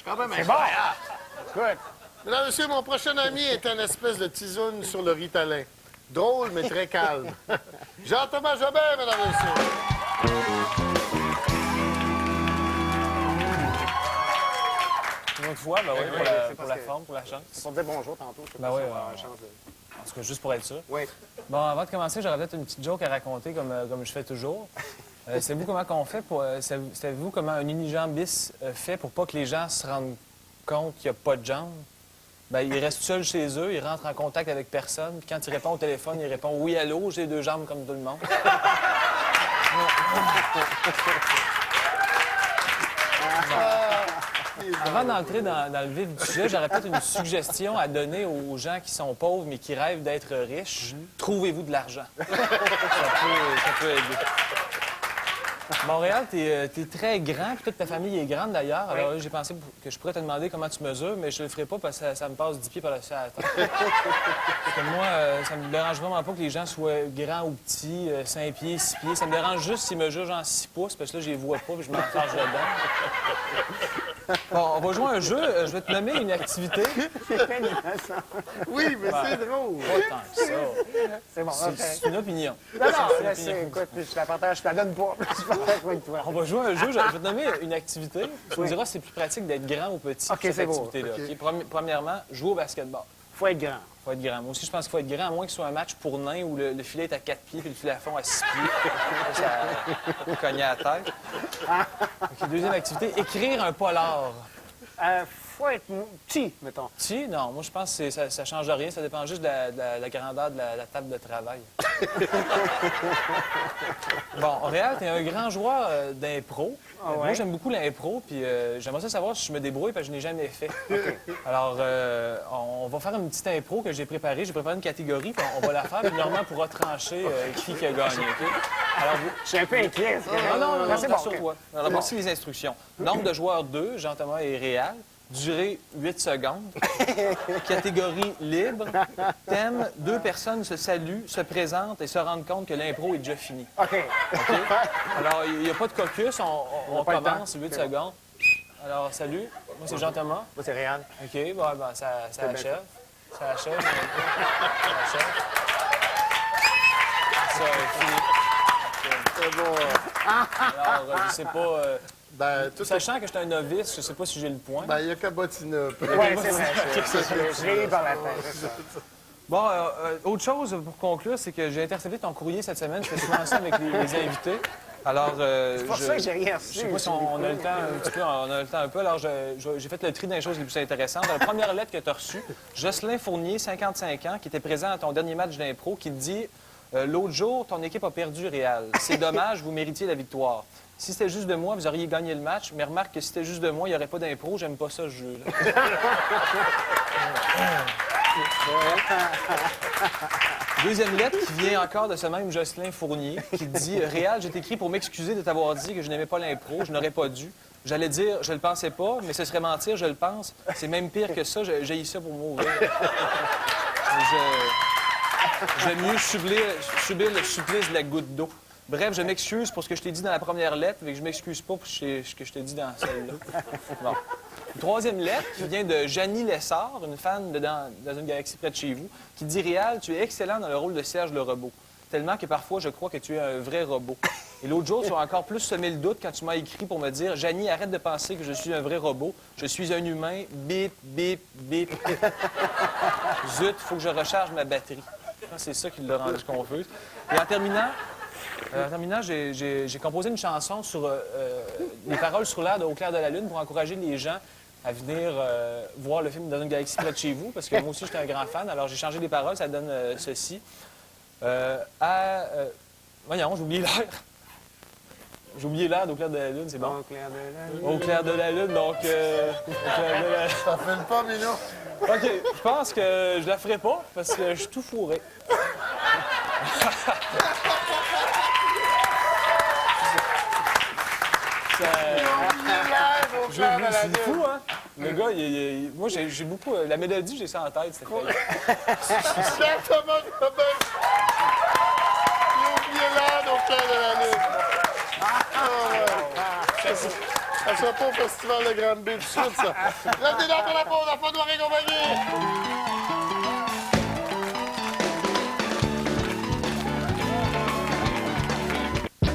quand même C'est bon. incroyable. Écoute, Mesdames et messieurs, mon prochain ami est un espèce de tisoune sur le Ritalin. Drôle, mais très calme. Jean-Thomas Jobin, mesdames et messieurs. Une autre fois, ben oui, oui, c'est pour parce la que- forme, pour la chance. on disait bonjour tantôt. Je sais Ben pas oui, si on va avoir la chance de... En tout cas, juste pour être sûr. Oui. Bon, avant de commencer, j'aurais peut-être une petite joke à raconter, comme je fais toujours. Savez-vous comment qu'on fait pour... savez-vous comment un unijambiste fait pour pas que les gens se rendent compte qu'il n'y a pas de jambes? Ben, ils restent seuls chez eux, ils rentrent en contact avec personne, puis quand ils répondent au téléphone, ils répondent « Oui, allô, j'ai 2 jambes comme tout le monde. » Avant d'entrer dans le vif du sujet, j'aurais peut-être une suggestion à donner aux gens qui sont pauvres mais qui rêvent d'être riches. Trouvez-vous de l'argent. Ça peut aider. Montréal, t'es très grand, puis toute ta famille est grande d'ailleurs. Alors là, j'ai pensé que je pourrais te demander comment tu mesures, mais je le ferai pas parce que ça me passe 10 pieds par-dessus la tête. Parce que moi, ça me dérange vraiment pas que les gens soient grands ou petits, 5 pieds, 6 pieds. Ça me dérange juste s'ils mesurent genre 6 pouces, parce que là, je les vois pas, puis je m'enfarge dedans. Bon, on va jouer à un jeu. Je vais te nommer une activité. Oui, mais c'est drôle. Pas tant que ça. C'est bon, OK. C'est une opinion. Non, là, c'est... Écoute, je la partage, je te la donne pas. Je partage avec toi. On va jouer à un jeu. Je vais te nommer une activité. Tu me diras si c'est plus pratique d'être grand ou petit. OK, cette c'est beau. activité-là. OK. OK? Premièrement, jouer au basketball. Faut être grand. Faut être grand. Moi aussi, je pense qu'il faut être grand, à moins que ce soit un match pour nains où le filet est à 4 pieds puis le filet à fond à 6 pieds. Ça peut cogner à la tête. OK, deuxième activité, écrire un polar. Faut être petit, mettons. Si, non, moi je pense que ça change rien, ça dépend juste de la grandeur de la table de travail. Bon, Réal, t'es un grand joueur d'impro. Ah ouais? Moi j'aime beaucoup l'impro, puis j'aimerais ça savoir si je me débrouille parce que je n'ai jamais fait. Alors, on va faire une petite impro que j'ai préparée. J'ai préparé une catégorie, puis on va la faire, puis Normand pourra trancher qui a gagné, OK? Alors, Je suis un peu inquiet. non, c'est pas bon. sur toi. Alors, voici les instructions. Nombre de joueurs 2, Jean-Thomas et Réal. Durée 8 secondes. Catégorie libre. Thème, 2 personnes se saluent, se présentent et se rendent compte que l'impro est déjà fini. OK. OK? Alors, il n'y a pas de caucus, on pas le commence, temps. 8 C'est bon. secondes. Alors, salut. Moi, c'est Jean-Thomas. Moi, c'est réel. OK, bon, ben, ça bien achève. Ça achève. Ça achève. Ça fini. C'est bon. Alors, je sais pas... Ben, tout Sachant que je suis un novice, je sais pas si j'ai le point. Ben, il y a qu'à bottiner un peu. Oui, c'est vrai. Je l'ai eu par la tête. c'est ça. Bon, autre chose pour conclure, c'est que j'ai intercepté ton courrier cette semaine. Je fais souvent ça avec les invités. Alors, C'est pour ça que j'ai rien reçu. Je sais pas si on a le temps un petit peu, on a le temps un peu. Alors, j'ai fait le tri dans les choses les plus intéressantes. Dans la première lettre que tu as reçue, Jocelyn Fournier, 55 ans, qui était présent à ton dernier match d'impro, qui te dit l'autre jour, ton équipe a perdu Réal. C'est dommage, vous méritiez la victoire. Si c'était juste de moi, vous auriez gagné le match, mais remarque que si c'était juste de moi, il n'y aurait pas d'impro. J'aime pas ça, ce jeu-là. Deuxième lettre qui vient encore de ce même Jocelyn Fournier, qui dit « Réal, j'ai écrit pour m'excuser de t'avoir dit que je n'aimais pas l'impro. Je n'aurais pas dû. J'allais dire, je le pensais pas, mais ce serait mentir, je le pense. C'est même pire que ça, j'ai eu ça pour mourir. J'aime mieux subir le supplice de la goutte d'eau. Bref, je m'excuse pour ce que je t'ai dit dans la première lettre, mais je m'excuse pas pour ce que je t'ai dit dans celle-là. Bon. Une troisième lettre qui vient de Janie Lessard, une fan dans une galaxie près de chez vous, qui dit « Réal, tu es excellent dans le rôle de Serge le robot. Tellement que parfois, je crois que tu es un vrai robot. Et l'autre jour, tu as encore plus semé le doute quand tu m'as écrit pour me dire « Janie, arrête de penser que je suis un vrai robot. Je suis un humain. Bip, bip, bip. Zut, faut que je recharge ma batterie. » C'est ça qui l'a rendu confus. Et en terminant, j'ai composé une chanson sur les paroles sur l'air de Au clair de la lune pour encourager les gens à venir voir le film Dans une galaxie près de chez vous, parce que moi aussi, j'étais un grand fan. Alors, j'ai changé les paroles, ça donne ceci. Voyons, j'ai oublié l'air. J'ai oublié l'air d'Au clair de la lune, c'est bon. Au clair de la lune. Au clair de la lune, donc... Au clair de la... Ça fait le pas, Mino. OK, je pense que je la ferai pas, parce que je suis tout fourré. C'est fou, hein? Le gars, moi, j'ai beaucoup... La mélodie, j'ai ça en tête, c'était fait. Jean-Thomas Jobin. Il a oublié l'âne au clair de la lune. Ça sera pas au Festival de Granby tout de suite, ça. Là, t'es dans la pause, on va pas